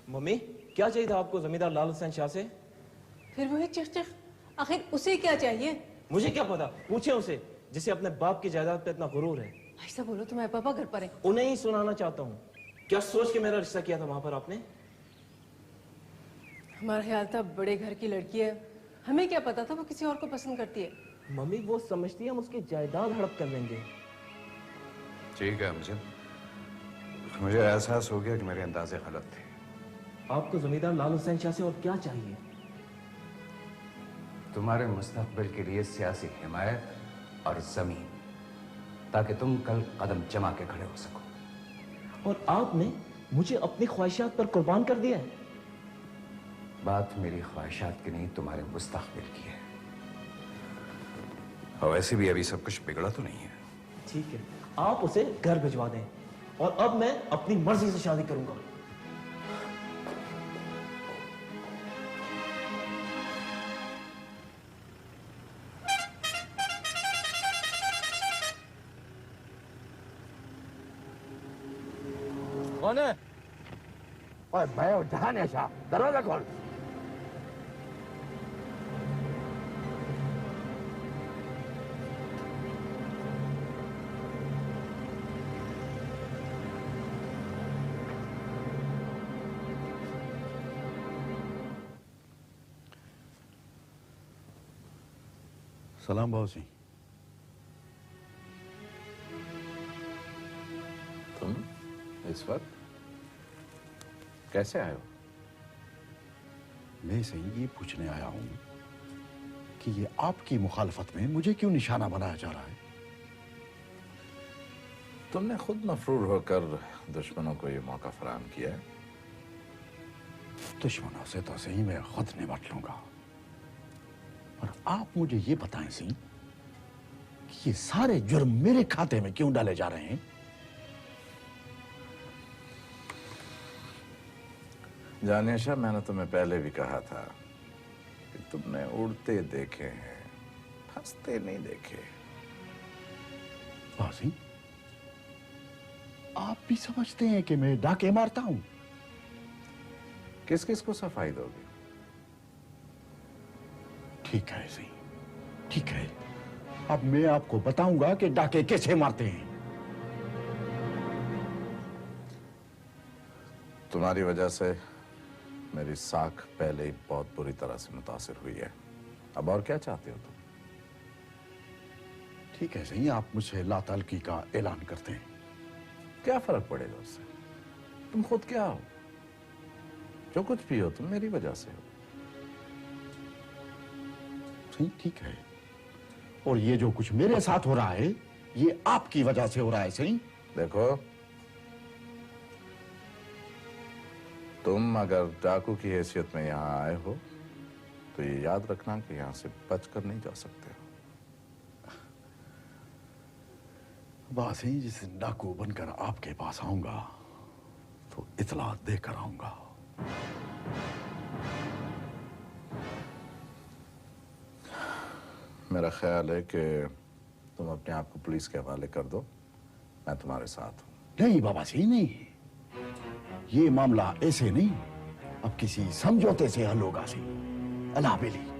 Mummy, क्या चाहिए था आपको जमींदार लाल हुसैन शाह से? फिर वही चिक, आखिर उसे क्या चाहिए? मुझे क्या पता, पूछे उसे, जिसे अपने बाप की जायदाद पे इतना गुरूर है। ऐसा बोलो तुम्हारे पापा घर पर है। उन्हें ही सुनाना चाहता हूँ। क्या सोच के मेरा रिश्ता किया था वहां पर आपने? हमारा ख्याल था बड़े घर की लड़की है, हमें क्या पता था वो किसी और को पसंद करती है। मम्मी, वो समझती है हम उसकी जायदाद हड़प कर लेंगे। ठीक है, मुझे एहसास हो गया कि मेरे अंदाजे गलत थे। आपको जमींदार लाल हुसैन शाह से और क्या चाहिए? तुम्हारे मुस्तकबिल के लिए सियासी हिमायत और जमीन, ताकि तुम कल कदम जमा के खड़े हो सको। और आपने मुझे अपनी ख्वाहिशात पर कुर्बान कर दिया है। बात मेरी ख्वाहिशात की नहीं, तुम्हारे मुस्तकबिल की है। और वैसे भी अभी सब कुछ बिगड़ा तो नहीं है। ठीक है, आप उसे घर भिजवा दें और अब मैं अपनी मर्जी से शादी करूंगा। कौन है? ओए मैं जहान है शाह, दरवाजा खोल। सलाम बाबू सिंह। तुम इस वक्त कैसे आए हो? मैं सही ये पूछने आया हूं कि ये आपकी मुखालफत में मुझे क्यों निशाना बनाया जा रहा है? तुमने खुद मफरूर होकर दुश्मनों को ये मौका फराहम किया है। दुश्मनों से तो सही मैं खुद निपट लूंगा, और आप मुझे ये बताएं सही कि ये सारे जुर्म मेरे खाते में क्यों डाले जा रहे हैं? जानिशा, मैंने तुम्हें पहले भी कहा था कि तुमने उड़ते देखे हैं, हंसते नहीं देखे। बाबू सिंह, आप भी समझते हैं कि मैं डाके मारता हूं? किस किस को सफाई दोगे? ठीक है सही, ठीक है। अब मैं आपको बताऊंगा कि डाके कैसे मारते हैं। तुम्हारी वजह से मेरी साख पहले ही बहुत बुरी तरह से मुतासिर हुई है। अब और क्या चाहते हो तुम? ठीक है सही, आप मुझसे लातालकी का ऐलान करते हैं। क्या फर्क पड़ेगा उससे? तुम खुद क्या हो? जो कुछ भी हो तुम मेरी वजह से हो। सही, ठीक है। और ये जो कुछ मेरे साथ हो रहा है ये आपकी वजह से हो रहा है। सही, देखो, तुम अगर डाकू की हैसियत में यहां आए हो तो ये याद रखना कि यहां से बचकर नहीं जा सकते हो। बस ही जिस दिन डाकू बनकर आपके पास आऊंगा तो इतला देकर आऊंगा। मेरा ख्याल है कि तुम अपने आप को पुलिस के हवाले कर दो, मैं तुम्हारे साथ हूं। नहीं बाबा सिंह, नहीं, ये मामला ऐसे नहीं, अब किसी समझौते से हल होगा। सिंह, अल्लाह बेली।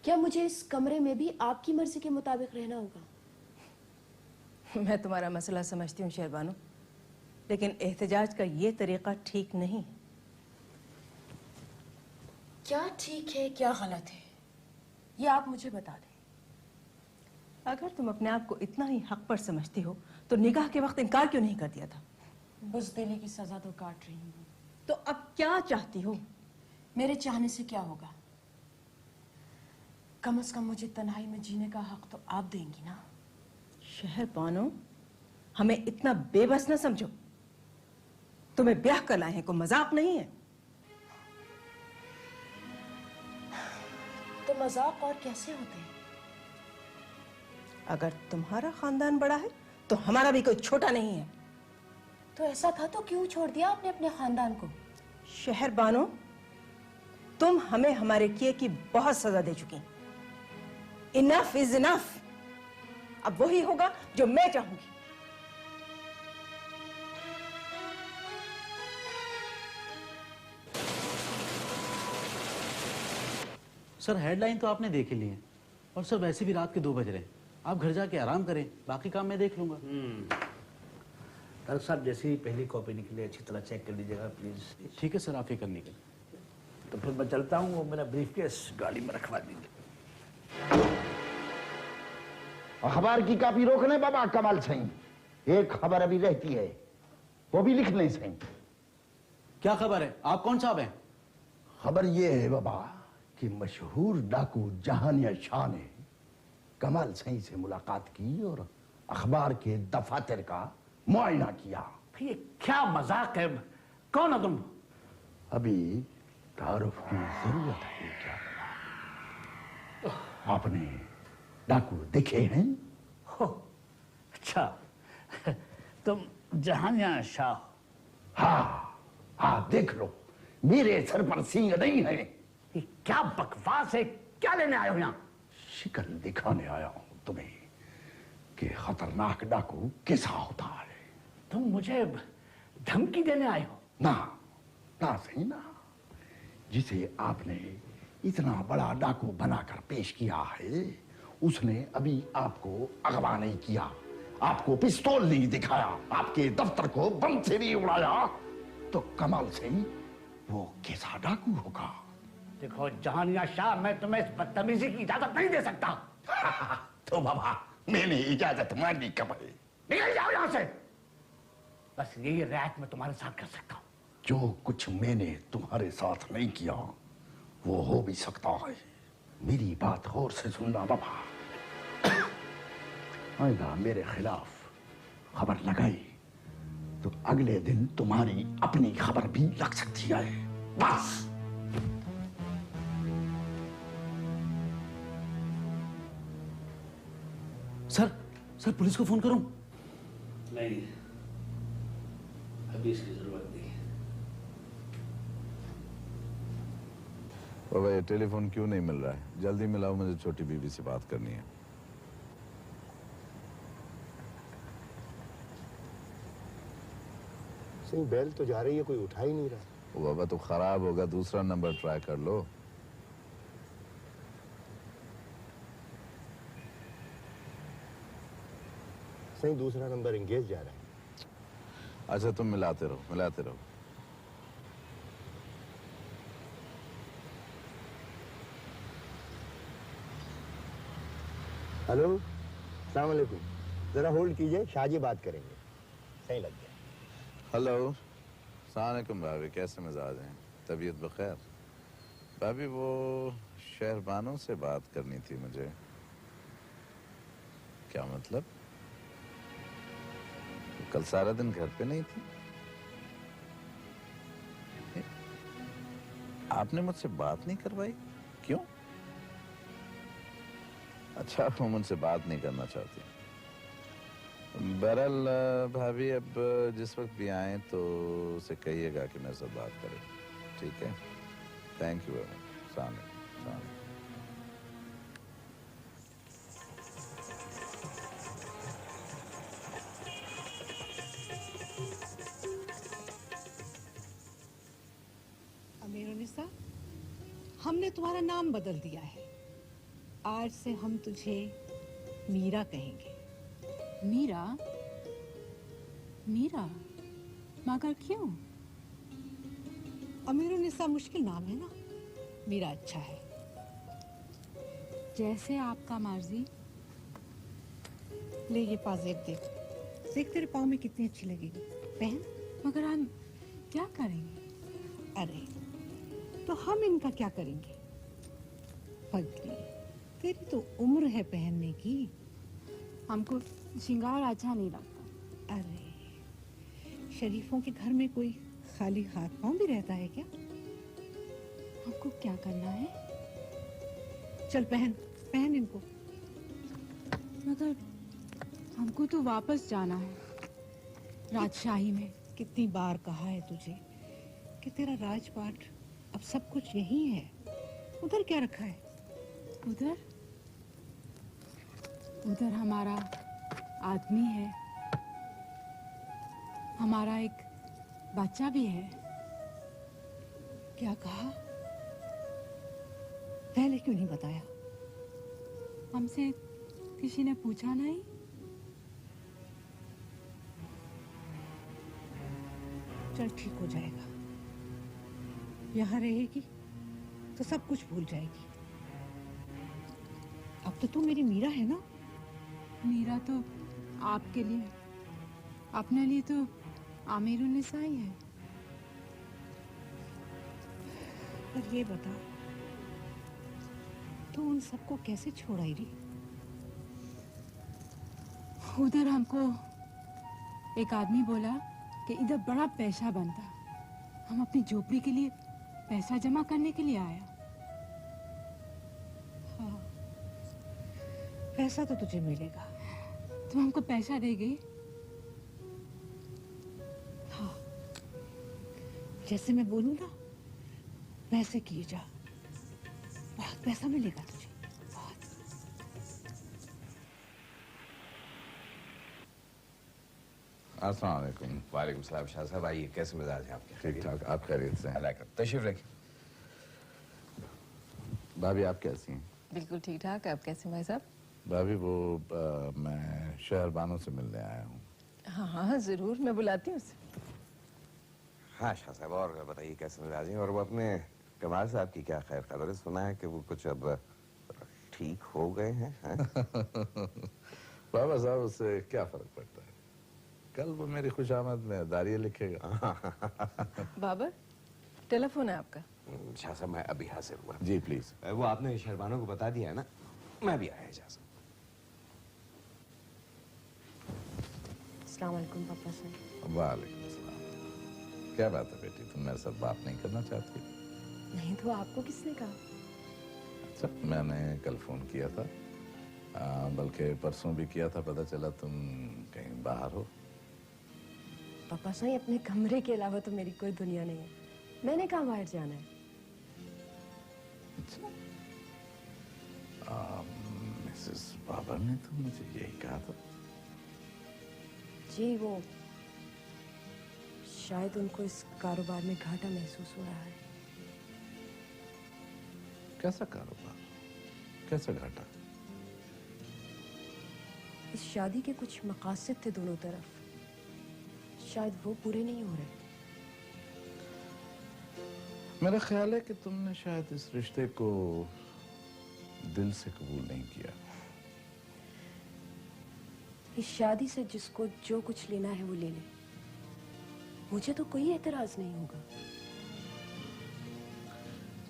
क्या मुझे इस कमरे में भी आपकी मर्जी के मुताबिक रहना होगा? मैं तुम्हारा मसला समझती हूँ शेरबानो, लेकिन एहतजाज का ये तरीका ठीक नहीं। क्या ठीक है क्या गलत है ये आप मुझे बता दें। अगर तुम अपने आप को इतना ही हक पर समझती हो तो निकाह के वक्त इनकार क्यों नहीं कर दिया था? बुज़दिली की सजा तो काट रही हूँ। तो अब क्या चाहती हो? मेरे चाहने से क्या होगा? कम से कम मुझे तन्हाई में जीने का हक तो आप देंगी ना। शहरबानो, हमें इतना बेबस न समझो। तुम्हें ब्याह कर लाए हैं, कोई मजाक नहीं है। तो मजाक और कैसे होते हैं? अगर तुम्हारा खानदान बड़ा है तो हमारा भी कोई छोटा नहीं है। तो ऐसा था तो क्यों छोड़ दिया आपने अपने खानदान को? शहरबानो, तुम हमें हमारे किए की बहुत सजा दे चुकी। Enough is enough. अब वही होगा जो मैं चाहूंगी। सर हेडलाइन तो आपने देख ही ली है, और सर वैसे भी रात के 2 बज रहे हैं। आप घर जाके आराम करें, बाकी काम मैं देख लूंगा। डॉक्टर साहब, जैसे ही पहली कॉपी निकली अच्छी तरह चेक कर लीजिएगा प्लीज। ठीक है सर, आप फिक्र नहीं करें। तो फिर मैं चलता हूँ, वो मेरा ब्रीफकेस गाड़ी में रखवा दीजिए। अखबार की कापी रोक लें बाबा कमाल सही। एक खबर अभी रहती है, वो भी लिख लें सही। क्या खबर है? आप कौन साहब हैं? खबर ये है बाबा कि मशहूर डाकू जहानिया शाह ने कमाल सही से मुलाकात की और अखबार के दफातर का मुआयना किया। ये क्या मजाक है? कौन हो तुम? अभी तारुफ की जरूरत है क्या? आपने डाकू देखे हैं? हो, अच्छा, तुम जहानिया शाह? हाँ देख लो, मेरे सर पर सींग नहीं है। ये क्या बकवास है? क्या लेने आए हो यहाँ? शिकन दिखाने आया हूं तुम्हें कि खतरनाक डाकू कैसा होता है। तुम मुझे धमकी देने आए हो? ना ना सही ना, जिसे आपने इतना बड़ा डाकू बनाकर पेश किया है उसने अभी आपको अगवा नहीं किया, आपको पिस्तौल नहीं दिखाया, आपके दफ्तर को बम से नहीं उड़ाया, तो कमाल से वो कैसा डाकू होगा? देखो जहानिया शाह, मैं तुम्हें इस बदतमीजी की इजाजत नहीं दे सकता। तो बाबा मैंने इजाजत मांगी कब है? निकल जाओ यहाँ से। बस यही रियायत मैं तुम्हारे साथ कर सकता हूँ। जो कुछ मैंने तुम्हारे साथ नहीं किया वो हो भी सकता है। मेरी बात गौर से सुनना बाबा। आइंदा मेरे खिलाफ खबर लगाई तो अगले दिन तुम्हारी अपनी खबर भी लग सकती है। बस सर पुलिस को फोन करूं? नहीं, अभी इसकी जरूरत नहीं है। बाबा ये टेलीफोन क्यों नहीं मिल रहा है? जल्दी मिलाओ, मुझे छोटी बीबी से बात करनी है। सही बेल तो जा रही है, कोई उठा ही नहीं रहा। वो बाबा तो खराब होगा, दूसरा नंबर ट्राई कर लो। सही दूसरा नंबर एंगेज जा रहा है। अच्छा तुम मिलाते रहो, मिलाते रहो। हेलो, अस्सलाम वालेकुम। जरा होल्ड कीजिए, शाहजी बात करेंगे। सही लग गया। हेलो, अस्सलाम वालेकुम भाभी, कैसे मिजाज हैं? तबीयत बखैर? भाभी वो शहरबानों से बात करनी थी मुझे। क्या मतलब? कल सारा दिन घर पे नहीं थी? आपने मुझसे बात नहीं करवाई? क्यों? अच्छा वो मुझसे बात नहीं करना चाहती। बहरहाल भाभी अब जिस वक्त भी आए तो उसे कहिएगा कि मेरे साथ बात करे, ठीक है? Thank you very much. सलाम अलैकुम। अमीरुन्निसा, हमने तुम्हारा नाम बदल दिया है। आज से हम तुझे मीरा कहेंगे। मीरा? मीरा? मगर क्यों? अमीरुन्निसा मुश्किल नाम है ना, मीरा अच्छा है। जैसे आपका मर्जी। ले ये पाजेब देख, देख तेरे पाँव में कितनी अच्छी लगेगी, पहन। मगर हम क्या करेंगे? अरे तो हम इनका क्या करेंगे? पगली, तेरी तो उम्र है पहनने की। हमको श्रृंगार अच्छा नहीं लगता। अरे शरीफों के घर में कोई खाली हाथ पांव भी रहता है क्या? हमको क्या करना है? चल पहन, पहन इनको। मगर हमको तो वापस जाना है राजशाही में। कितनी बार कहा है तुझे कि तेरा राजपाट अब सब कुछ यही है। उधर क्या रखा है? उधर? उधर हमारा आदमी है, हमारा एक बच्चा भी है। क्या कहा? पहले क्यों नहीं बताया? हमसे किसी ने पूछा नहीं। चल ठीक हो जाएगा। यहाँ रहेगी तो सब कुछ भूल जाएगी। अब तो तू मेरी मीरा है ना? मीरा तो आपके लिए, अपने लिए तो आमिरुन्निसा ही है। पर ये बता, तू उन सबको कैसे छोड़ आई रही? उधर हमको एक आदमी बोला कि इधर बड़ा पैसा बनता। हम अपनी झोपड़ी के लिए पैसा जमा करने के लिए आया। हाँ, पैसा तो तुझे मिलेगा। तुम हमको पैसा देगी? हाँ, जैसे मैं बोलूं ना वैसे किए जा। बहुत पैसा मिलेगा तुझे, बहुत। अस्सलाम वालेकुम। वालेकुम सलाम। शाह साहब आइए, कैसे मिजाज है आपके? ठीक ठाक, आप खैरियत से हैं? तशरीफ रखिए। भाभी आप कैसी हैं? बिल्कुल ठीक ठाक। आप कैसे भाई साहब? भाभी वो मैं शहरबानों से मिलने आया हूँ। हाँ हाँ जरूर, मैं बुलाती हूँ उसे। हाँ शाह साहब, और बताइए कैसे मिजाज हैं? और वो अपने कमाल साहब की क्या खैर खबर है? सुना है कि वो कुछ अब ठीक हो गए हैं, हैं? बाबा साहब उससे क्या फर्क पड़ता है? कल वो मेरी खुशामद में दारिये लिखेगा। बाबर, टेलीफोन है आपका? शाह साहब मैं अभी हाजिर हुआ। जी प्लीज। वो आपने शहरबानों को बता दिया है ना? मैं भी आया शाह साहब। अस्सलाम वालेकुम पापा साहब। वालेकुम सलाम। क्या बात है बेटी, तुम मेरे साथ बात नहीं करना चाहती? नहीं तो आपको किसने कहा? अच्छा, मैंने कल फोन किया था, बल्कि परसों भी किया था। पता चला तुम कहीं बाहर हो। पापा साहब अपने कमरे के अलावा तो मेरी कोई दुनिया नहीं है। मैंने कहाँ बाहर जाना है? अच्छा, मिसेस बाबर ने तो मुझे यही कहा था। जी वो शायद उनको इस कारोबार में घाटा महसूस हो रहा है। कैसा कारोबार, कैसा घाटा? इस शादी के कुछ मकासद थे दोनों तरफ, शायद वो पूरे नहीं हो रहे। मेरा ख्याल है कि तुमने शायद इस रिश्ते को दिल से कबूल नहीं किया। इस शादी से जिसको जो कुछ लेना है वो ले ले, मुझे तो कोई एतराज नहीं होगा।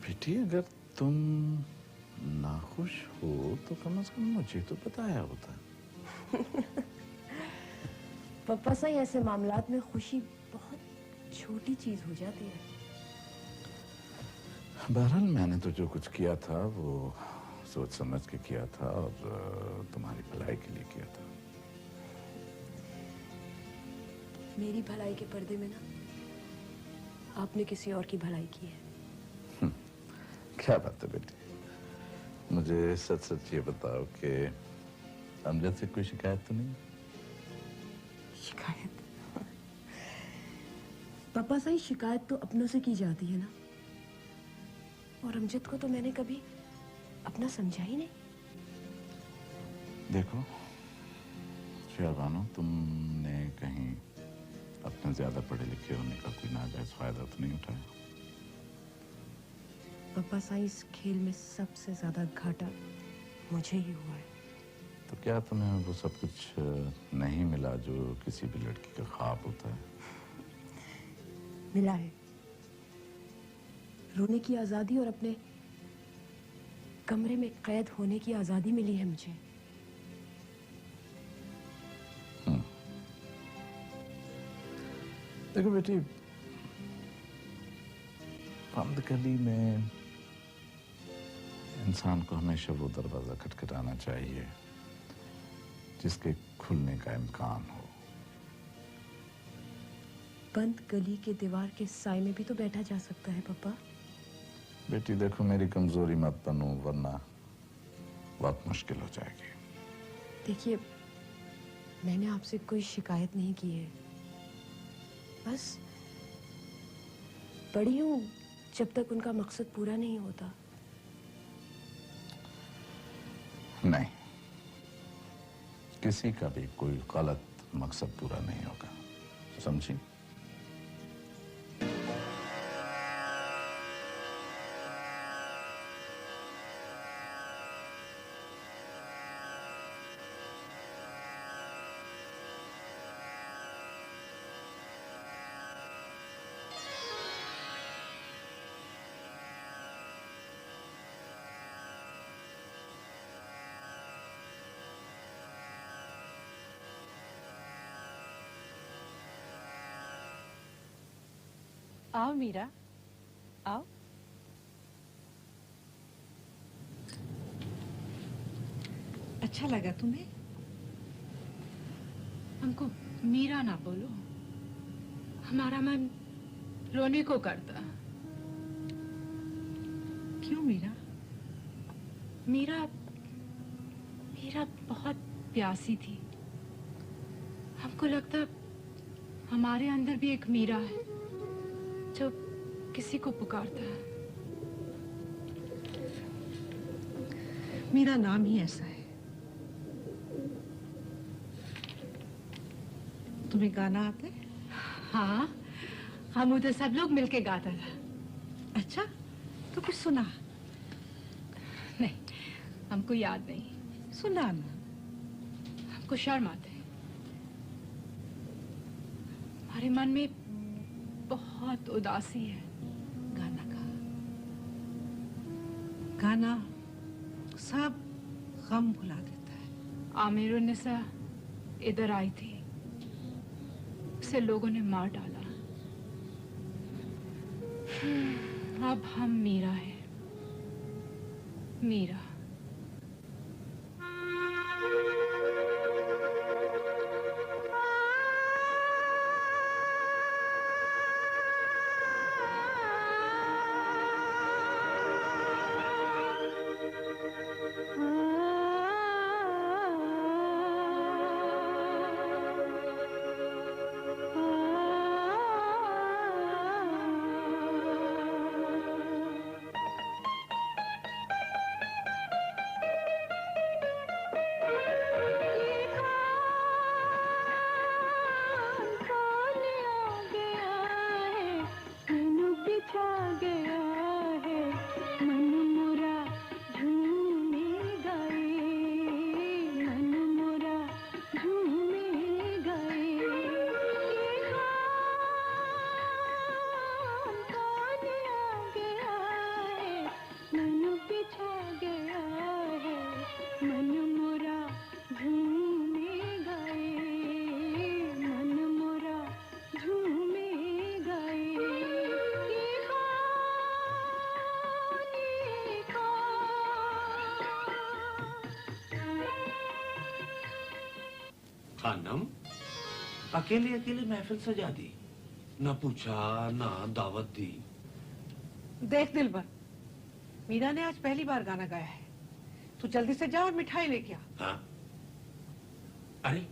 बेटी अगर तुम नाखुश हो तो कम से कम मुझे तो बताया होता। पापा साहब ऐसे मामलात में खुशी बहुत छोटी चीज हो जाती है। बहरहाल मैंने तो जो कुछ किया था वो सोच समझ के किया था और तुम्हारी भलाई के लिए किया था। मेरी भलाई के पर्दे में ना आपने किसी और की भलाई की है। क्या बात है बेटी, मुझे सच सच ये बताओ कि अमजद से कोई शिकायत तो नहीं? शिकायत? पापा साहब शिकायत तो अपनों से की जाती है ना, और अमजद को तो मैंने कभी अपना समझा ही नहीं। देखो शहबानो, तुमने कहीं अपने ज्यादा पढ़े लिखे होने का कोई नाजायज फायदा तो नहीं उठाया? पापा साईं, इस खेल में सबसे ज्यादा घाटा मुझे ही हुआ है। तो क्या तुम्हें वो सब कुछ नहीं मिला जो किसी भी लड़की का ख्वाब होता है? मिला है। रोने की आजादी और अपने कमरे में कैद होने की आजादी मिली है मुझे। देखो बेटी, बंद गली में इंसान को हमेशा वो दरवाजा खटखटाना चाहिए जिसके खुलने का इम्कान हो। बंद गली के दीवार के साए में भी तो बैठा जा सकता है पापा। बेटी देखो, मेरी कमजोरी मत बनो वरना बहुत मुश्किल हो जाएगी। देखिए, मैंने आपसे कोई शिकायत नहीं की है, बस पढ़ी हूं जब तक उनका मकसद पूरा नहीं होता। नहीं, किसी का भी कोई गलत मकसद पूरा नहीं होगा, समझी? आओ मीरा, आओ। अच्छा लगा तुम्हें? हमको मीरा ना बोलो, हमारा मन रोने को करता। क्यों मीरा? मीरा बहुत प्यासी थी। हमको लगता हमारे अंदर भी एक मीरा है जो किसी को पुकारता है। मेरा नाम ही ऐसा है। तुम्हें गाना आता है? हाँ, हम उधर सब लोग मिलके गाता था। अच्छा, तो कुछ सुना? नहीं, हमको याद नहीं। सुना ना। हमको शर्म आते है। हमारे मन में बहुत उदासी है। गाना गा। गाना सब गम भुला देता है। आमिर उन्निसा इधर आई थी, उसे लोगों ने मार डाला। अब हम मीरा है, मीरा। खानम, अकेले अकेले महफिल सजा दी, ना पूछा ना दावत दी। देख दिलबर, मीरा ने आज पहली बार गाना गाया है। तू जल्दी से जा और मिठाई लेके आ। हाँ? अरे,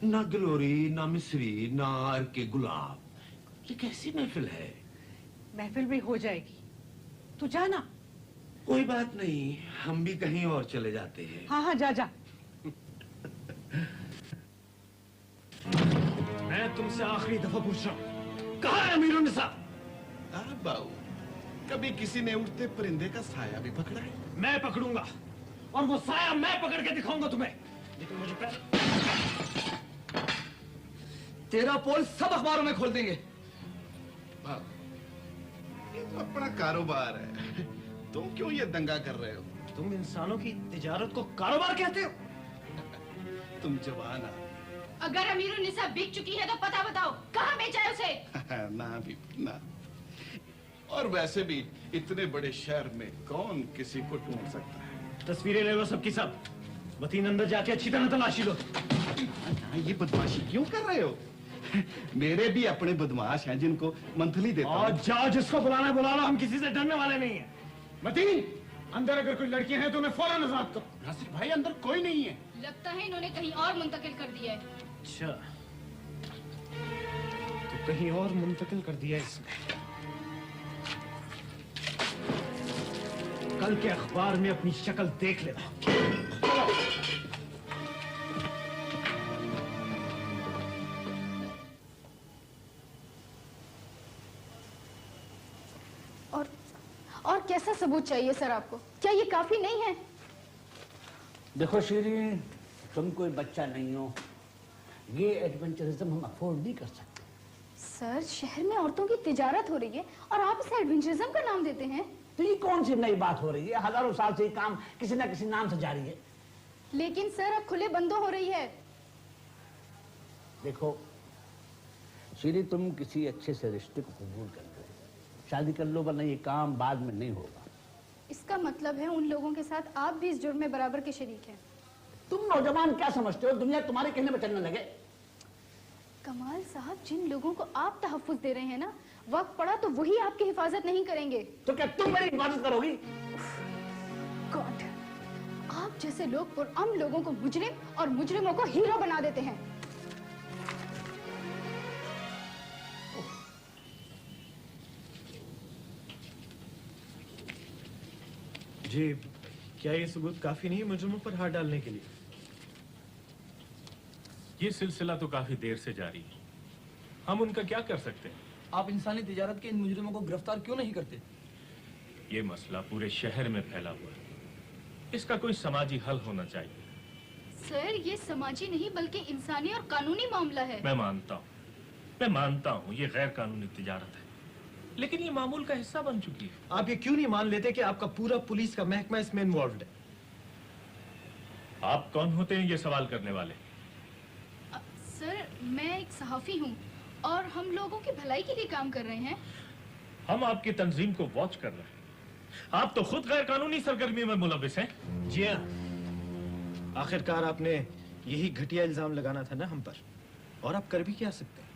ना गिलोरी, ना मिश्री, ना अर्के गुलाब, ये कैसी महफिल है? महफिल भी हो जाएगी, तू जा ना। कोई बात नहीं, हम भी कहीं और चले जाते हैं। हाँ हाँ, जा जा। मैं तुमसे आखिरी दफा पूछ रहा हूँ, कहाँ है अमीरुन्निसा? बाबू, कभी किसी ने उड़ते परिंदे का साया भी पकड़ा है? मैं पकड़ूंगा और वो साया मैं पकड़ के दिखाऊंगा तुम्हें। लेकिन मुझे पहले तेरा पोल सब अखबारों में खोल देंगे। ये तो अपना कारोबार है, तुम क्यों ये दंगा कर रहे हो? तुम इंसानों की तिजारत को कारोबार कहते हो? तुम जवान आ। अगर अमीरुन्निसा बिक चुकी है तो पता बताओ, कहाँ बेचा है उसे? ना भी ना। और वैसे भी इतने बड़े शहर में कौन किसी को ढूंढ सकता है? तस्वीरें ले लो सबकी सब। वतीन अंदर जाके अच्छी तरह तलाशी लो। ये बदमाशी क्यों कर रहे हो? मेरे भी अपने बदमाश हैं जिनको मंथली देता हूं। और जाओ, जिसको बुलाना है बुला लो, हम किसी से डरने वाले नहीं हैं। मतीन, अंदर अगर कोई लड़कियां हैं तो उन्हें फौरन आजाद करो। नासिर भाई, अंदर कोई नहीं है। लगता है इन्होंने कहीं और मुंतकिल कर दिया है। अच्छा, तो कहीं और मुंतकिल कर दिया इसने। कल के अखबार में अपनी शक्ल देख लेना। और कैसा सबूत चाहिए सर आपको? क्या ये काफी नहीं है? देखो शीरीन, तुम कोई बच्चा नहीं हो, ये एडवेंचरिज्म हम अफोर्ड नहीं कर सकते। सर, शहर में औरतों की तिजारत हो रही है और आप इसे एडवेंचरिज्म का नाम देते हैं? तो ये कौन सी नई बात हो रही है? हजारों साल से ये काम किसी ना किसी नाम से जारी है। लेकिन सर, अब खुले बंदों हो रही है। देखो शीरी, तुम किसी अच्छे से रिश्ते को कबूल कर लो, शादी कर लो, वरना ये काम बाद में नहीं होगा। इसका मतलब है उन लोगों के साथ आप भी इस जुर्म में बराबर के शरीक हैं। तुम नौजवान क्या समझते हो? दुनिया तुम्हारे कहने पर चलने लगे। कमाल साहब, जिन लोगों को आप तहफ्फुज दे रहे हैं ना, वक्त पड़ा तो वही आपकी हिफाजत नहीं करेंगे। तो क्या तुम मेरी हिफाजत करोगी? गॉड, आप जैसे लोग पुरअम लोगों को मुजरिम और मुजरिमों को हीरो बना देते हैं। जी, क्या ये सबूत काफी नहीं है मुजरिमों पर हाथ डालने के लिए? ये सिलसिला तो काफी देर से जारी है, हम उनका क्या कर सकते हैं? आप इंसानी तिजारत के इन मुजरिमों को गिरफ्तार क्यों नहीं करते? ये मसला पूरे शहर में फैला हुआ है, इसका कोई समाजी हल होना चाहिए। सर, ये समाजी नहीं बल्कि इंसानी और कानूनी मामला है। मैं मानता हूँ ये गैर कानूनी तिजारत है, लेकिन ये मामूल का हिस्सा बन चुकी है। आप ये क्यों नहीं मान लेते कि आपका पूरा पुलिस का महकमा इसमें इन्वॉल्व्ड है? आप कौन होते हैं ये सवाल करने वाले? सर, मैं एक सहाफी हूँ और हम लोगों की भलाई के लिए काम कर रहे हैं। हम आपकी तंजीम को वॉच कर रहे हैं। आप तो खुद गैर कानूनी सरगर्मी में मुलविस हैं। जी हाँ, आखिरकार आपने यही घटिया इल्जाम लगाना था ना हम पर, और आप कर भी क्या सकते हैं?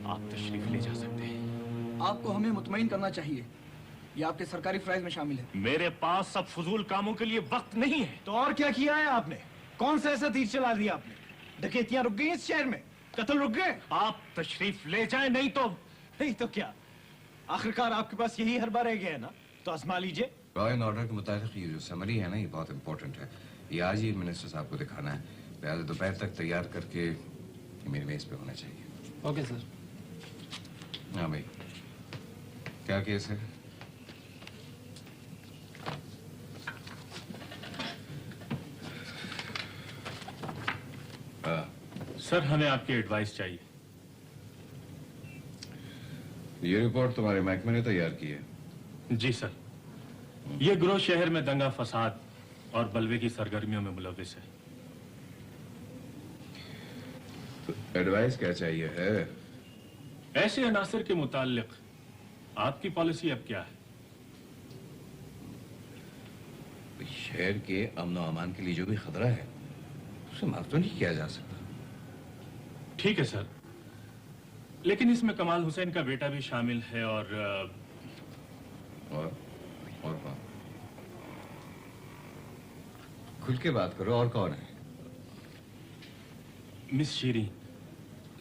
आप तशरीफ ले जा सकते हैं। आपको हमें मुतमईन करना चाहिए, ये आपके सरकारी फराइज में शामिल है। मेरे पास सब फजूल कामों के लिए वक्त नहीं है। तो और क्या किया है आपने? कौन सा ऐसा तीर चला दिया आपने? डकैतियां रुक गई इस शहर में, कत्ल रुक गए। आप तशरीफ ले जाएं, नहीं तो क्या? आखिरकार आपके पास यही हरबा रह गया है ना, तो आजमा लीजिए। लॉ एंड ऑर्डर के मुताबिक ये जो समरी है ना, ये बहुत इंपॉर्टेंट है। ये आज ही मिनिस्टर साहब को दिखाना है, लिहाजा दोपहर तक तैयार करके मेरी मेज पे होना चाहिए। Okay sir. हाँ भाई, क्या केस है? सर, हमें आपकी एडवाइस चाहिए। ये रिपोर्ट तुम्हारे महकमे ने तैयार की है? जी सर, ये गिरोह शहर में दंगा फसाद और बलवे की सरगर्मियों में मुलविस है। तो एडवाइस क्या चाहिए है? ऐसे अनासर के मुताल्लिक आपकी पॉलिसी अब क्या है? शहर के अमन और अमान के लिए जो भी खतरा है उसे माफ तो नहीं किया जा सकता। ठीक है सर, लेकिन इसमें कमाल हुसैन का बेटा भी शामिल है और कौन? खुल के बात करो, और कौन है? मिस शीरी,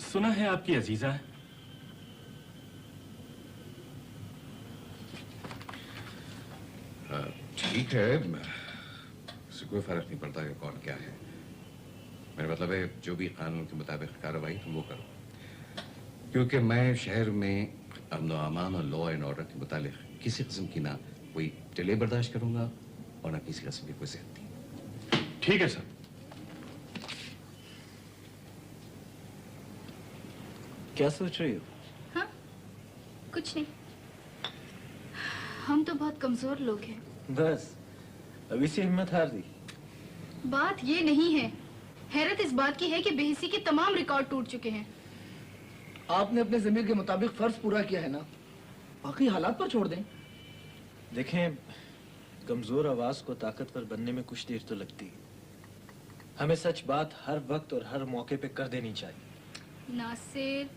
सुना है आपकी अजीजा है। ठीक है, इससे कोई फर्क नहीं पड़ता कि कौन क्या है। मेरा मतलब है जो भी कानून के मुताबिक कार्रवाई तुम वो करो, क्योंकि मैं शहर में अमन व अमान और लॉ एंड ऑर्डर के मुतालिक किसी किस्म की ना कोई डिले बर्दाश्त करूंगा और ना किसी किस्म की कोई ज्यादती। ठीक है सर। क्या सोच रही हो? हाँ, कुछ नहीं। हम तो बहुत कमजोर लोग हैं। बस अभी से हिम्मत हार दी। बात ये नहीं है, हैरत इस बात की है कि बेहिसी के तमाम रिकॉर्ड टूट चुके हैं। आपने अपने ज़मीर के मुताबिक फर्ज पूरा किया है ना, बाकी हालात पर छोड़ दें। देखें, कमजोर आवाज को ताकतवर बनने में कुछ देर तो लगती है। हमें सच बात हर वक्त और हर मौके पे कर देनी चाहिए। नासिर,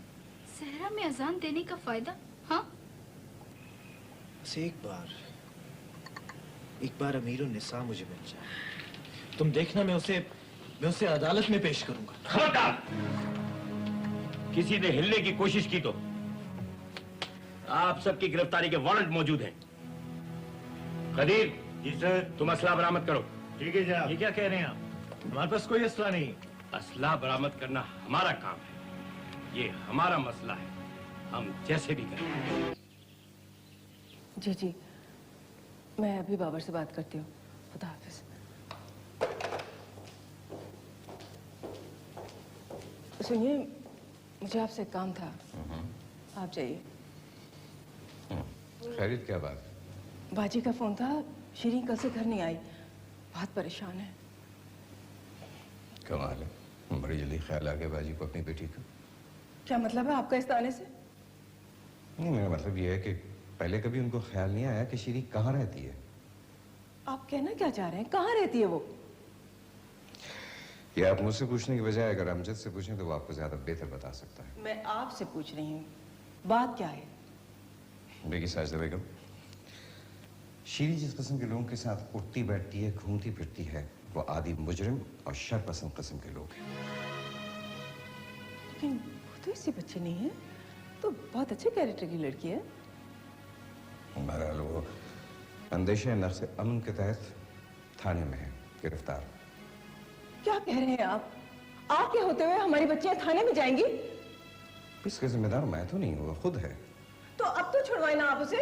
सहरा में अजान देने का फायदा? हाँ, बस एक बार अमीर निसा मुझे मिल जाए, तुम देखना मैं उसे अदालत में पेश करूंगा। खबरदार! किसी ने हिलने की कोशिश की तो आप सबकी गिरफ्तारी के वारंट मौजूद हैं। कदीर जी सर, तुम असला बरामद करो। ठीक है जनाब। ये क्या कह रहे हैं आप? हमारे पास कोई असला नहीं। असला बरामद करना हमारा काम है, ये हमारा मसला है, हम जैसे भी करें। जी जी, मैं अभी बाबर से बात करती हूँ। खुदा हाफिज। सुनिए, मुझे आपसे एक काम था, आप जाइए। खैरियत क्या बात? बाजी का फोन था, शीरीन कल से घर नहीं आई, बहुत परेशान है। कमाल है, बड़ी जल्दी ख्याल आ गया बाजी को अपनी बेटी का। क्या मतलब है आपका इस ताने से? नहीं, मेरा मतलब ये है कि पहले कभी उनको ख्याल नहीं आया कि शीरी कहाँ रहती है। आप कहना क्या चाह रहे हैं? कहाँ रहती है वो? ये आप मुझसे पूछने की बजाय अगर अमजद से पूछें तो वो आपको ज्यादा बेहतर बता सकता है। मैं आपसे पूछ रही हूँ, बात क्या है? देखिए साजिदा बेगम, शीरी जिस किस्म के लोगों के साथ उठती बैठती है, घूमती फिरती है, वो आदि मुजरिम और शरपसंद किस्म के लोग हैं। लेकिन वो तो इसी बच्चे नहीं है, तो बहुत अच्छे कैरेक्टर की लड़की है। बहरहाल वो अंदेशा नफ्स अमन के तहत थाने में है, गिरफ्तार। क्या कह रहे हैं आप? आपके होते हुए हमारी बच्चियां थाने में जाएंगी? इसके जिम्मेदार मैं तो नहीं हूँ, वो खुद है। तो अब तो छुड़वाए ना आप उसे।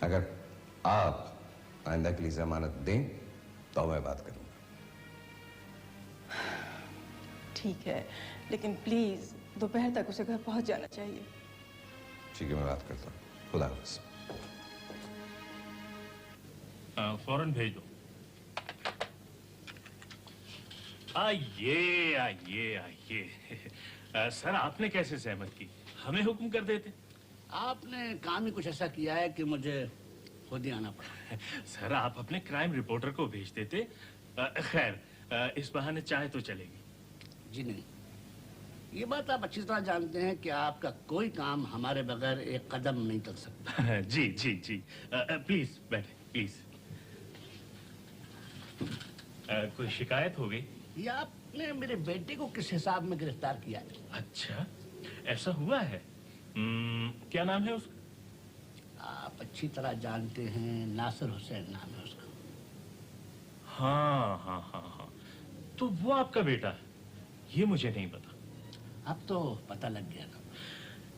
अगर आप आइंदा के लिए जमानत दें तो मैं बात करूंगा। ठीक है, लेकिन प्लीज दोपहर तक उसे घर पहुंच जाना चाहिए। ठीक है, मैं बात करता हूँ। खुदा हाफिज़। फौरन भेज दो। आइए आइए आइए। सर, आपने कैसे सहमत की? हमें हुक्म कर देते। आपने काम ही कुछ ऐसा किया है कि मुझे खुद ही आना पड़ा। सर, आप अपने क्राइम रिपोर्टर को भेज देते। खैर, इस बहाने चाहे तो चलेगी। जी नहीं, ये बात आप अच्छी तरह जानते हैं कि आपका कोई काम हमारे बगैर एक कदम नहीं चल सकता। जी जी जी, प्लीज बैठे प्लीज। कोई शिकायत हो गई? ये आपने मेरे बेटे को किस हिसाब में गिरफ्तार किया है? अच्छा, ऐसा हुआ है। क्या नाम है उसका? आप अच्छी तरह जानते हैं, नासिर हुसैन नाम है उसका। हाँ हाँ हाँ हाँ, तो वो आपका बेटा है? ये मुझे नहीं पता। अब तो पता लग गया था।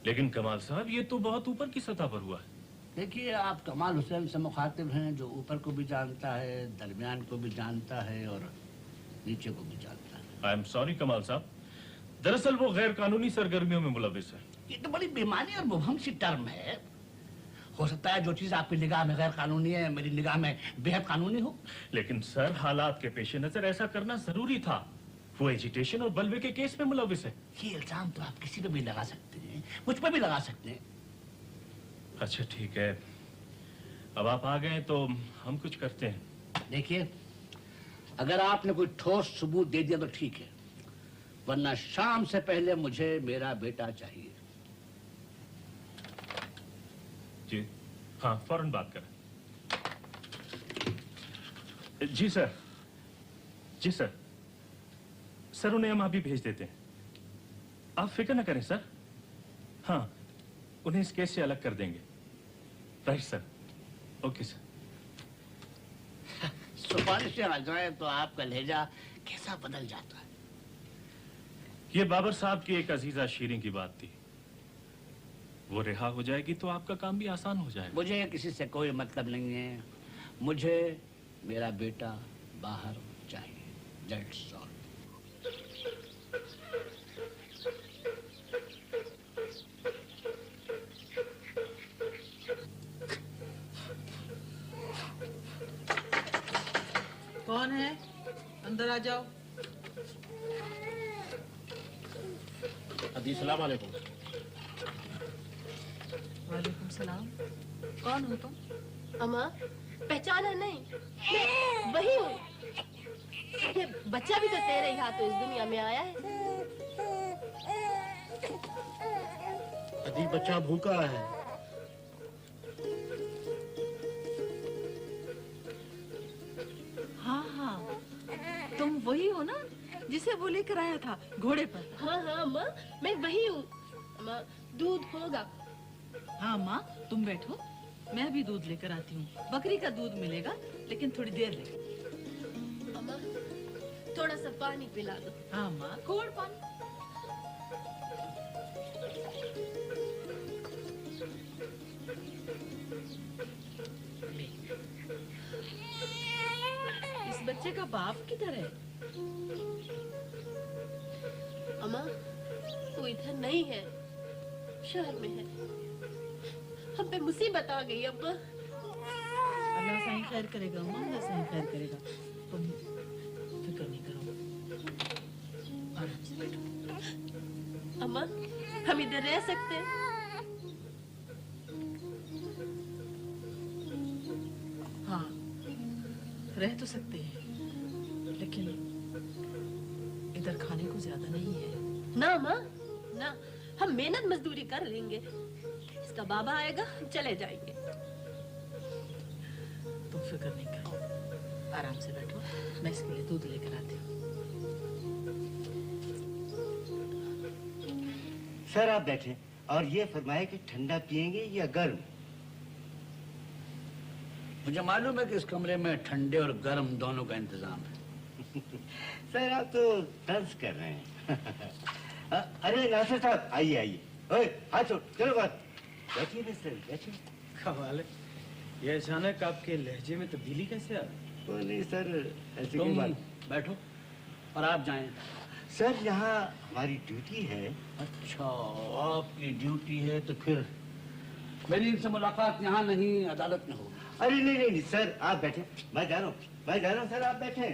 लेकिन कमाल साहब, ये तो बहुत ऊपर की सतह पर हुआ है। देखिए, आप कमाल हुसैन से मुखातिब हैं, जो ऊपर को भी जानता है, दरमियान को भी जानता है और नीचे को भी जानता है। आई एम सॉरी कमाल साहब, दरअसल वो गैर कानूनी सरगर्मियों में मुलविस है। ये तो बड़ी बेमानी और मुबहम सी टर्म है। हो सकता है जो चीज आपकी निगाह में गैर कानूनी है, मेरी निगाह में बेहद कानूनी हो। लेकिन सर, हालात के पेश नजर ऐसा करना जरूरी था। वो एजिटेशन और बलवे के केस में मुलविस है। ये इल्जाम तो आप किसी पे भी लगा सकते हैं, मुझ पर भी लगा सकते हैं। अच्छा ठीक है, अब आप आ गए तो हम कुछ करते हैं। देखिए, अगर आपने कोई ठोस सबूत दे दिया तो ठीक है, वरना शाम से पहले मुझे मेरा बेटा चाहिए। जी हाँ, फौरन बात करें। जी सर, जी सर। सर, उन्हें हम अभी भेज देते हैं, आप फिक्र न करें सर। हाँ, उन्हें इस केस से अलग कर देंगे। Right sir, okay sir. सिफारिशें आ जाए तो आपका लहजा कैसा बदल जाता है। ये बाबर साहब की एक अजीजा शीरीं की बात थी। वो रिहा हो जाएगी तो आपका काम भी आसान हो जाएगा। मुझे किसी से कोई मतलब नहीं है, मुझे मेरा बेटा बाहर चाहिए। That's all. कौन है? अंदर आ जाओ। अदी सलाम अलैकुम। वालेकुम सलाम। कौन हो तुम? अम्मा, पहचाना नहीं? मैं वही हूँ। ये बच्चा भी तो तेरे ही हाथों इस दुनिया में आया है। अदी बच्चा भूखा है। हाँ हाँ, तुम वही हो ना जिसे वो लेकर आया था घोड़े पर? हाँ हाँ अम्मा, मैं वही हूँ। अम्मा, दूध होगा? हाँ माँ, तुम बैठो, मैं भी दूध लेकर आती हूँ। बकरी का दूध मिलेगा, लेकिन थोड़ी देर लगेगी। अम्मा, थोड़ा सा पानी पिला दो। हाँ माँ, कोड़ पानी। इस बच्चे का बाप किधर है? अम्मा, वो इधर नहीं है, शहर में है। हम पे मुसीबत आ गई अम्मा। अल्लाह सही खैर करेगा अम्मा, अल्लाह सही खैर करेगा। तुम फिक्र नहीं करो, आराम से बैठो। अम्मा, हम इधर रह सकते हैं? हाँ, रह तो सकते हैं, लेकिन इधर खाने को ज्यादा नहीं है। ना माँ, ना, हम मेहनत मजदूरी कर लेंगे। इसका बाबा आएगा, हम चले जाएंगे। तुम फिक्र नहीं करो, आराम से बैठो, मैं इसके लिए दूध लेकर आती हूँ। सर आप बैठे और ये फरमाए कि ठंडा पिएंगे या गर्म? मुझे मालूम है कि इस कमरे में ठंडे और गर्म दोनों का इंतजाम है। सर आप तो तंज कर रहे हैं। अरे नासिर साहब, आइए आइए। ओए, हाथ छोड़, चलो बात। बैठिए मिस्टर, बैठिए। कमाल है, ये अचानक आपके लहजे में तब्दीली कैसे आ गई? वो नहीं सर, ऐसी तुम कोई बात। बैठो और आप जाएं। सर यहाँ हमारी ड्यूटी है। अच्छा, आपकी ड्यूटी है तो फिर मेरी इनसे मुलाकात यहाँ नहीं, अदालत में होगी। अरे नहीं नहीं नहीं सर, आप बैठे, मैं जा रहा हूँ, मैं जा रहा हूँ सर, आप बैठे।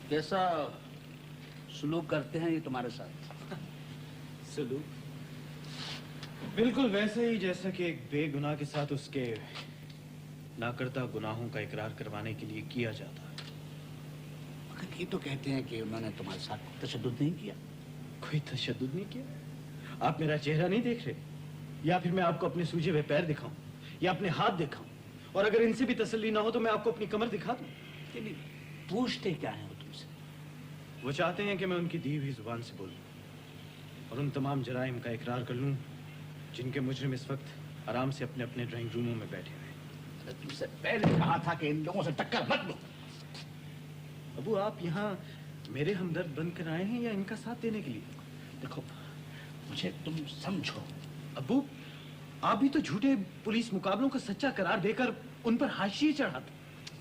कैसा सुलूक करते हैं ये तुम्हारे साथ? सलूक बिल्कुल वैसे ही जैसा कि एक बेगुनाह के साथ उसके नाकर्ता गुनाहों का इकरार करवाने के लिए किया जाता है। मगर ये तो कहते हैं कि उन्होंने तुम्हारे साथ तशद्दुद नहीं किया। कोई तशद्दुद नहीं किया। आप मेरा चेहरा नहीं देख रहे, या फिर मैं आपको अपने सूजे हुए पैर दिखाऊं या अपने हाथ दिखाऊं, और अगर इनसे भी तसल्ली ना हो तो मैं आपको अपनी कमर दिखा दूं। पूछते क्या है वो तुमसे? वो चाहते हैं कि मैं उनकी दी हुई जुबान से बोलूं और उन तमाम जराइम का इकरार कर लूं जिनके मुजरिम इस वक्त आराम से अपने अपने ड्राइंग रूमों में बैठे हुए। तुमसे पहले कहा था कि इन लोगों से टक्कर मत लो। अबू, आप यहाँ मेरे हमदर्द बनकर आए हैं या इनका साथ देने के लिए? देखो, मुझे तुम समझो। अबू, आप भी तो झूठे पुलिस मुकाबलों का सच्चा करार देकर उन पर हाशिए चढ़ाते।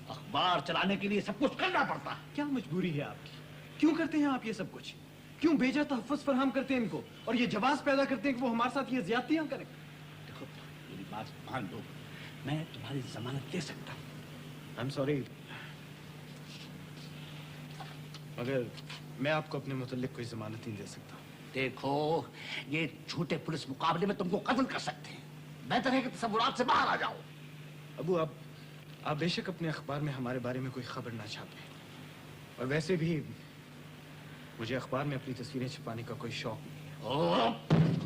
अखबार चलाने के लिए सब कुछ करना पड़ता है। क्या मजबूरी है आपकी? क्यों करते हैं आप ये सब कुछ? क्यों बेजा तहफ़्फ़ुज़ फराहम करते हैं इनको और ये जवाब पैदा करते हैं कि वो हमारे साथ ये ज़्यादतियां करें? देखो, मेरी बात मान लो, मैं तुम्हारी जमानत दे सकता हूँ। आई एम सॉरी, मगर मैं आपको अपने मुतल्लिक कोई जमानत नहीं दे सकता। देखो, ये झूठे पुलिस मुकाबले में तुमको कत्ल कर सकते हैं। बेहतर है कि तसव्वुरात से बाहर आ जाओ। अबू, आप बेशक अपने अखबार में हमारे बारे में कोई खबर ना छापें, और वैसे भी मुझे अखबार में अपनी तस्वीरें छुपाने का कोई शौक नहीं है।